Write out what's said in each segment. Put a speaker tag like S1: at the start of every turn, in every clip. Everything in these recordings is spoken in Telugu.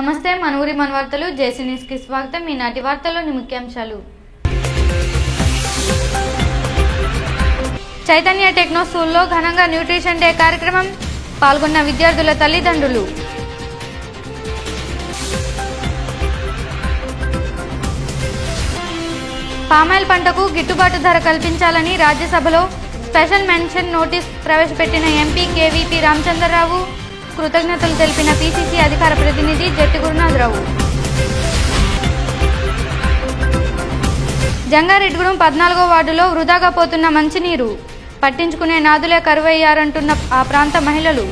S1: నమస్తే మనూరి మన వార్తలు జేసీ న్యూస్ కి స్వాగతం। ఈనాటి వార్తల్లోని ముఖ్యాంశాలు। చైతన్య టెక్నో స్కూల్లో ఘనంగా న్యూట్రిషన్ డే కార్యక్రమం, పాల్గొన్న విద్యార్థుల తల్లిదండ్రులు। పామాయిల్ పంటకు గిట్టుబాటు ధర కల్పించాలని రాజ్యసభలో స్పెషల్ మెన్షన్ నోటీస్ ప్రవేశపెట్టిన ఎంపీ కేవీపీ రామచంద్రరావు, కృతజ్ఞతలు తెలిపిన పీసీసీ అధికార ప్రతినిధి జట్టి గురునాథరావు। జంగారెడ్డిగూడెం 14వ వార్డులో వృధాగా పోతున్న మంచినీరు, పట్టించుకునే నాదులే కరువయ్యారంటున్న ఆ ప్రాంత మహిళలు।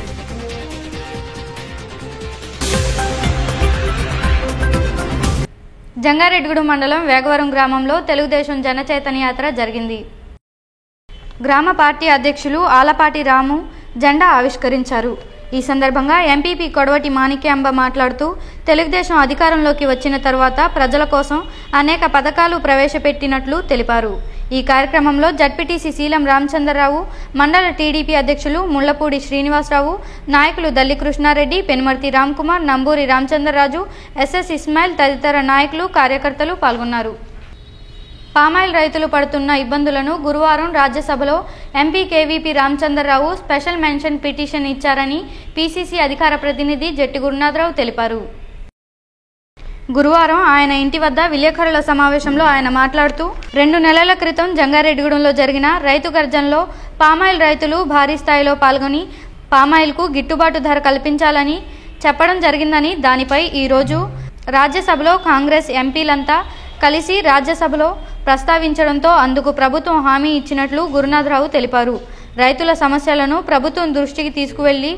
S1: జంగారెడ్డిగూడెం మండలం వేగవరం గ్రామంలో తెలుగుదేశం జనచైతన్య యాత్ర జరిగింది। గ్రామ పార్టీ అధ్యక్షులు ఆలపాటి రాము జెండా ఆవిష్కరించారు। ఈ సందర్భంగా ఎంపీపీ కొడవటి మాణిక్యాంబ మాట్లాడుతూ తెలుగుదేశం అధికారంలోకి వచ్చిన తర్వాత ప్రజల కోసం అనేక పథకాలు ప్రవేశపెట్టినట్లు తెలిపారు। ఈ కార్యక్రమంలో జడ్పీటీసీ శీలం రామచంద్రరావు, మండల టీడీపీ అధ్యక్షులు ముళ్లపూడి శ్రీనివాసరావు, నాయకులు దల్లి కృష్ణారెడ్డి, పెనుమర్తి రామ్కుమార్, నంబూరి రామచంద్రరాజు, ఎస్ఎస్ ఇస్మాయిల్ తదితర నాయకులు కార్యకర్తలు పాల్గొన్నారు। పామాయిల్ రైతులు పడుతున్న ఇబ్బందులను గురువారం రాజ్యసభలో MP KVP Ramachandra Rao special mention petition ఇచ్చారని పీసీసీ అధికార ప్రతినిధి జట్టి గురునాథరావు తెలిపారు। గురువారం ఆయన ఇంటి వద్ద విలేకరుల సమావేశంలో ఆయన మాట్లాడుతూ 2 నెలల క్రితం జంగారెడ్డిగూడెంలో జరిగిన రైతు గర్జనలో పామాయిల్ రైతులు భారీ స్థాయిలో పాల్గొని పామాయిల్కు గిట్టుబాటు ధర కల్పించాలని చెప్పడం జరిగిందని, దానిపై ఈరోజు రాజ్యసభలో కాంగ్రెస్ ఎంపీలంతా కలిసి రాజ్యసభలో ప్రస్తావించడంతో అందుకు ప్రభుత్వం హామీ ఇచ్చినట్లు గురునాథరావు తెలిపారు। రైతుల సమస్యలను ప్రభుత్వం దృష్టికి తీసుకువెళ్లి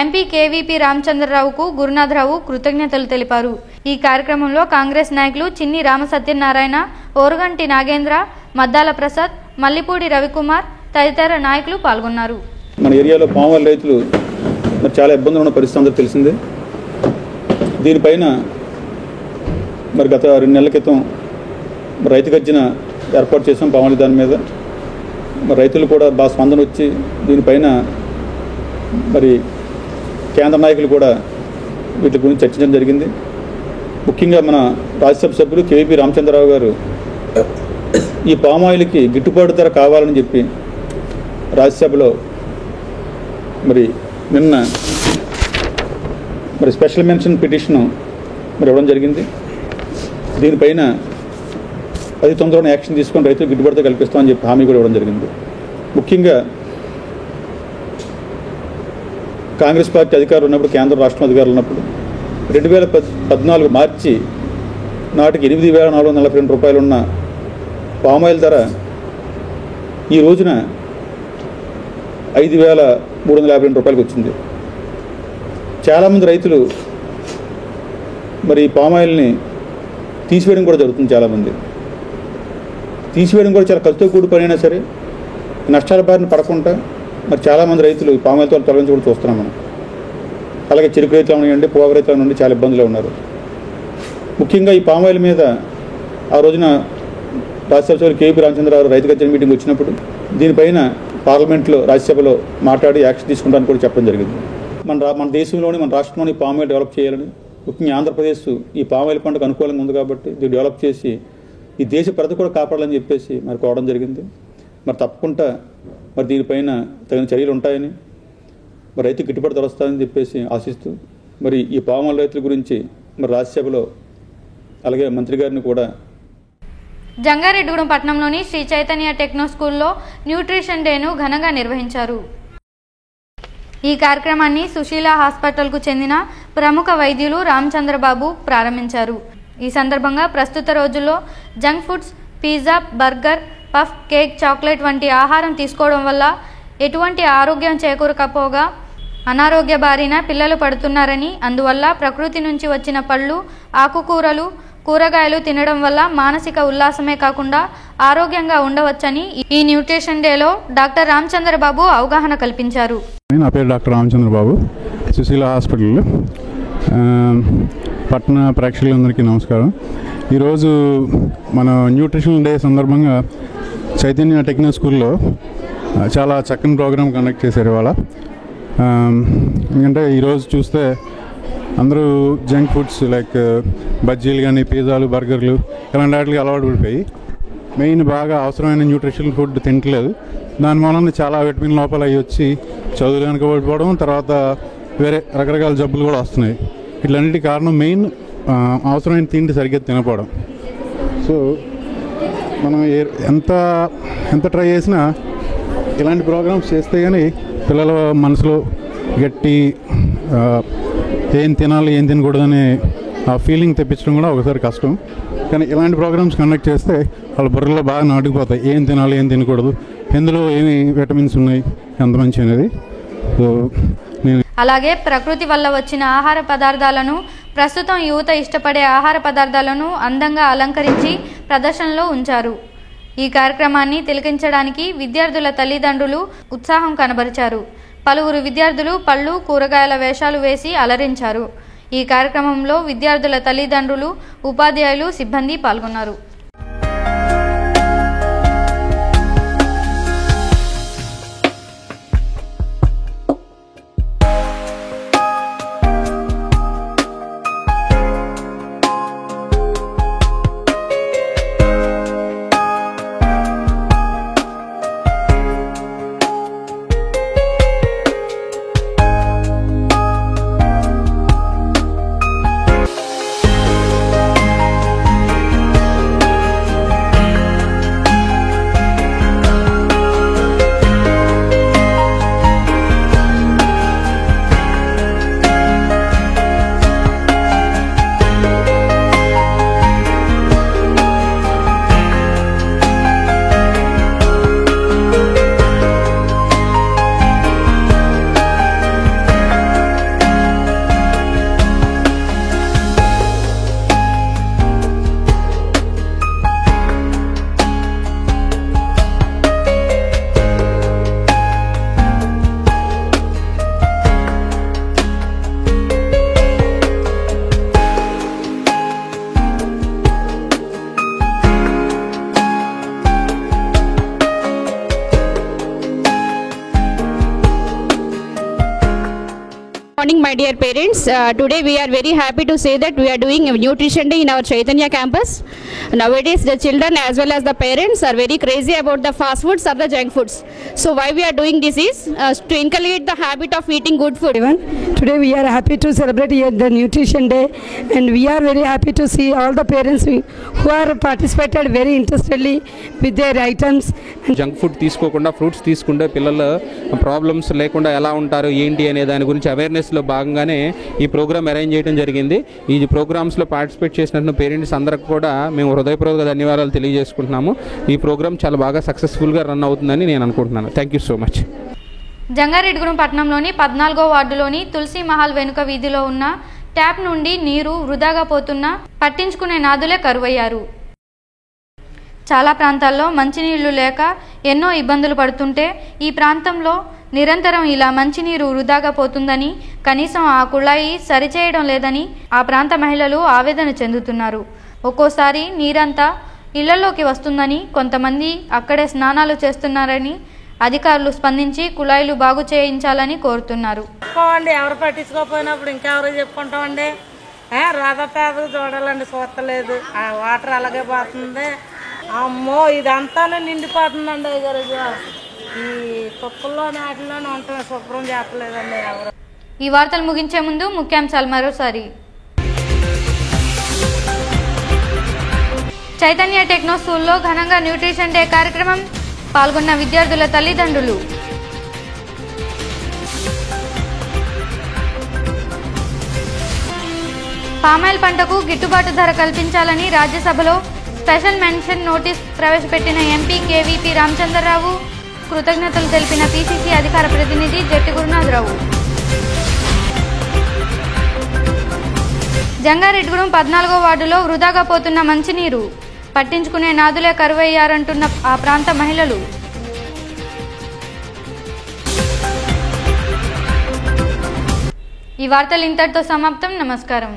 S1: ఎంపీ కేవీపీ రామచంద్రరావుకు గురునాథరావు కృతజ్ఞతలు తెలిపారు। ఈ కార్యక్రమంలో కాంగ్రెస్ నాయకులు చిన్ని రామసత్యనారాయణ, ఓరుగంటి నాగేంద్ర, మద్దాల ప్రసాద్, మల్లిపూడి రవికుమార్ తదితర నాయకులు పాల్గొన్నారు।
S2: మన ఏరియాలో పామాయిల్ రైతులు చాలా ఇబ్బందులు ఉన్న పరిస్థితి అందరూ తెలిసిందే। దీనిపైన మరి గత 2 నెలల క్రితం రైతు గర్జన ఏర్పాటు చేసాం పామాయిల్ దాని మీద। మరి రైతులు కూడా బాగా స్పందన వచ్చి దీనిపైన మరి కేంద్ర నాయకులు కూడా వీటి గురించి చర్చించడం జరిగింది। ముఖ్యంగా మన రాజ్యసభ సభ్యులు కేవీపీ రామచంద్రరావు గారు ఈ పామాయిల్కి గిట్టుబాటు ధర కావాలని చెప్పి రాజ్యసభలో మరి నిన్న మరి స్పెషల్ మెన్షన్ పిటిషన్ మరి ఇవ్వడం జరిగింది। దీనిపైన అతి తొందరగా యాక్షన్ తీసుకొని రైతులకు గిట్టుబాటు కల్పిస్తామని చెప్పి హామీ కూడా ఇవ్వడం జరిగింది। ముఖ్యంగా కాంగ్రెస్ పార్టీ అధికారులు ఉన్నప్పుడు, కేంద్ర రాష్ట్రం అధికారులు ఉన్నప్పుడు 2014 మార్చి నాటికి 8,442 రూపాయలు ఉన్న పామాయిల్ ధర ఈ రోజున 5,352 రూపాయలకు వచ్చింది। చాలామంది రైతులు మరి పామాయిల్ని తీసివేయడం కూడా జరుగుతుంది। చాలామంది తీసివేయడం కూడా చాలా ఖర్చుతో కూడి పని అయినా సరే నష్టాల బారిన పడకుండా మరి చాలామంది రైతులు పామాయిల్తో తొలగించి కూడా చూస్తున్నాం మనం। అలాగే చెరుకు రైతులు ఉన్నాయండి, పోగ రైతుల నుండి చాలా ఇబ్బందులు ఉన్నారు। ముఖ్యంగా ఈ పామాయిల్ మీద ఆ రోజున రాజ్యసభ కేవీపీ రామచంద్రరావు రైతు గర్జన మీటింగ్ వచ్చినప్పుడు దీనిపైన పార్లమెంట్లో రాజ్యసభలో మాట్లాడి యాక్షన్ తీసుకుంటానని కూడా చెప్పడం జరిగింది। మన దేశంలోని మన రాష్ట్రంలోని పామాయిల్ డెవలప్ చేయాలని, ముఖ్యంగా ఆంధ్రప్రదేశ్ ఈ పామాయిల్ పంటకు అనుకూలంగా ఉంది కాబట్టి దీన్ని డెవలప్ చేసి ఈ దేశ ప్రజలు కూడా కాపాడాలని చెప్పేసి మరి కోవడం జరిగింది। మరి తప్పకుండా మరి దీనిపైన తగిన చర్యలు ఉంటాయని, మరి రైతు గిట్టుబాటు ధర వస్తుందని చెప్పేసి ఆశిస్తూ మరి ఈ పామాయిల్ రైతుల గురించి మరి రాజ్యసభలో అలాగే మంత్రి గారిని కూడా
S1: జంగారెడ్డిగూడెం పట్టణంలోని శ్రీ చైతన్య టెక్నో స్కూల్లో న్యూట్రిషన్ డేను ఘనంగా నిర్వహించారు। ఈ కార్యక్రమాన్ని సుశీల హాస్పిటల్కు చెందిన ప్రముఖ వైద్యులు రామచంద్రబాబు ప్రారంభించారు। ఈ సందర్భంగా ప్రస్తుత రోజుల్లో junk foods, pizza, burger, puff, cake, chocolate వంటి ఆహారం తీసుకోవడం వల్ల ఎటువంటి ఆరోగ్యం చేకూరకపోగా అనారోగ్య బారిన పిల్లలు పడుతున్నారని, అందువల్ల ప్రకృతి నుంచి వచ్చిన పళ్ళు, ఆకుకూరలు, కూరగాయలు తినడం వల్ల మానసిక ఉల్లాసమే కాకుండా ఆరోగ్యంగా ఉండవచ్చని ఈ న్యూట్రిషన్ డేలో డాక్టర్ రామచంద్రబాబు అవగాహన కల్పించారు।
S3: నా పేరు డాక్టర్ రామచంద్రబాబు, సుశీల హాస్పిటల్ పట్టణ ప్రేక్షకులందరికీ నమస్కారం। ఈరోజు మన న్యూట్రిషన్ డే సందర్భంగా చైతన్య టెక్నో స్కూల్లో చాలా చక్కని ప్రోగ్రామ్ కండక్ట్ చేశారు ఇవాళ। ఎందుకంటే ఈరోజు చూస్తే అందరూ జంక్ ఫుడ్స్ లైక్ బజ్జీలు కానీ పిజ్జాలు బర్గర్లు ఇలాంటి వాటికి అలవాటు పడిపోయి మెయిన్ బాగా అవసరమైన న్యూట్రిషన్ ఫుడ్ తింటలేదు. దాని మూలంగా చాలా విటమిన్ లోపాలు అవి వచ్చి చదువులు వెనకబడిపోవడం, తర్వాత వేరే రకరకాల జబ్బులు కూడా వస్తున్నాయి. ఇట్లన్నిటి కారణం మెయిన్ అవసరమైన తిండి సరిగ్గా తినకపోవడం. సో మనం ఎంత ట్రై చేసినా ఇలాంటి ప్రోగ్రామ్స్ చేస్తే కానీ పిల్లల మనసులో గట్టి ఏం తినాలి ఏం తినకూడదనే ఆ ఫీలింగ్ తెప్పించడం కూడా ఒకసారి కష్టం. కానీ ఇలాంటి ప్రోగ్రామ్స్ కండక్ట్ చేస్తే వాళ్ళ బుర్రలో బాగా నాటుకుపోతాయి, ఏం తినాలి ఏం తినకూడదు, ఎందులో ఏమి విటమిన్స్ ఉన్నాయి, ఎంత మంచి అనేది. సో
S1: అలాగే ప్రకృతి వల్ల వచ్చిన ఆహార పదార్థాలను, ప్రస్తుతం యువత ఇష్టపడే ఆహార పదార్థాలను అందంగా అలంకరించి ప్రదర్శనలో ఉంచారు. ఈ కార్యక్రమాన్ని తిలకించడానికి విద్యార్థుల తల్లిదండ్రులు ఉత్సాహం కనబరిచారు. పలువురు విద్యార్థులు పళ్ళు, కూరగాయల వేషాలు వేసి అలరించారు. ఈ కార్యక్రమంలో విద్యార్థుల తల్లిదండ్రులు, ఉపాధ్యాయులు, సిబ్బంది పాల్గొన్నారు.
S4: Morning, my dear parents. Today we are very happy to say that we are doing a nutrition day in our Chaitanya campus. Nowadays the children as well as the parents are very crazy about the fast foods or the junk foods. So why we are doing this is to inculcate the habit of eating good food.
S5: Today we are happy to celebrate here the nutrition day, and we are very happy to see all the parents who are participated very interestedly with their items.
S6: Junk food తీసుకోకుండా ఫ్రూట్స్ తీసుకుంటే పిల్లల ప్రాబ్లమ్స్ లేకుండా ఎలా ఉంటారు ఏంటి అనే దాని గురించి అవేర్నెస్లో భాగంగానే ఈ ప్రోగ్రామ్ అరేంజ్ చేయడం జరిగింది. ఈ ప్రోగ్రామ్స్లో పార్టిసిపేట్ చేసినట్టు పేరెంట్స్ అందరికి కూడా మేము హృదయపూర్వక ధన్యవాదాలు తెలియజేసుకుంటున్నాము. ఈ ప్రోగ్రామ్ చాలా బాగా సక్సెస్ఫుల్గా రన్ అవుతుందని నేను అనుకుంటున్నాను. Thank you so much.
S1: Jangareddygudem పట్టణంలోని 14వ వార్డులోని తులసి మహల్ వెనుక వీధిలో ఉన్న ట్యాప్ నుండి నీరు వృధాగా పోతున్నా పట్టించుకునే నాదులే కరువయ్యారు. చాలా ప్రాంతాల్లో మంచినీళ్లు లేక ఎన్నో ఇబ్బందులు పడుతుంటే ఈ ప్రాంతంలో నిరంతరం ఇలా మంచినీరు వృధాగా పోతుందని, కనీసం ఆ కుళాయి సరిచేయడం లేదని ఆ ప్రాంత మహిళలు ఆవేదన చెందుతున్నారు. ఒక్కోసారి నీరంతా ఇళ్లలోకి వస్తుందని, కొంతమంది అక్కడే స్నానాలు చేస్తున్నారని అధికారులు స్పందించి కుళాయిలు బాగు చేయించాలని కోరుతున్నారు.
S7: ఎవరు పట్టించుకోకపోయినప్పుడు ఇంకెవరు చెప్పుకుంటామండి. రాధా పేద చూడాలండి, చూస్తలేదు. ఆ వాటర్ అలాగే పోతుంది. అమ్మో ఇదంతా నిండిపోతుందండి. గారు ఈ కుక్కల్లో నాటిలోనే ఉంటాం, శుభ్రం చేస్తలేదండి ఎవరు.
S1: ఈ వార్తలు ముగించే ముందు ముఖ్యాంశాలు మరోసారి. చైతన్య టెక్నో స్కూల్లో ఘనంగా న్యూట్రిషన్ డే కార్యక్రమం, పాల్గొన్న విద్యార్థుల తల్లిదండ్రులు. పామాయిల్ పంటకు గిట్టుబాటు ధర కల్పించాలని రాజ్యసభలో స్పెషల్ మెన్షన్ నోటీస్ ప్రవేశపెట్టిన ఎంపీ కేవీపీ రామచంద్రరావు, కృతజ్ఞతలు తెలిపిన పీసీసీ అధికార ప్రతినిధి జట్టి గురునాథరావు. జంగారెడ్డిగూడెం 14వ వార్డులో వృధాగా పోతున్న మంచినీరు, పట్టించుకునే నాదులే కరువయ్యారంటున్న ఆ ప్రాంత మహిళలు. ఈ వార్తలు ఇంతటితో సమాప్తం. నమస్కారం.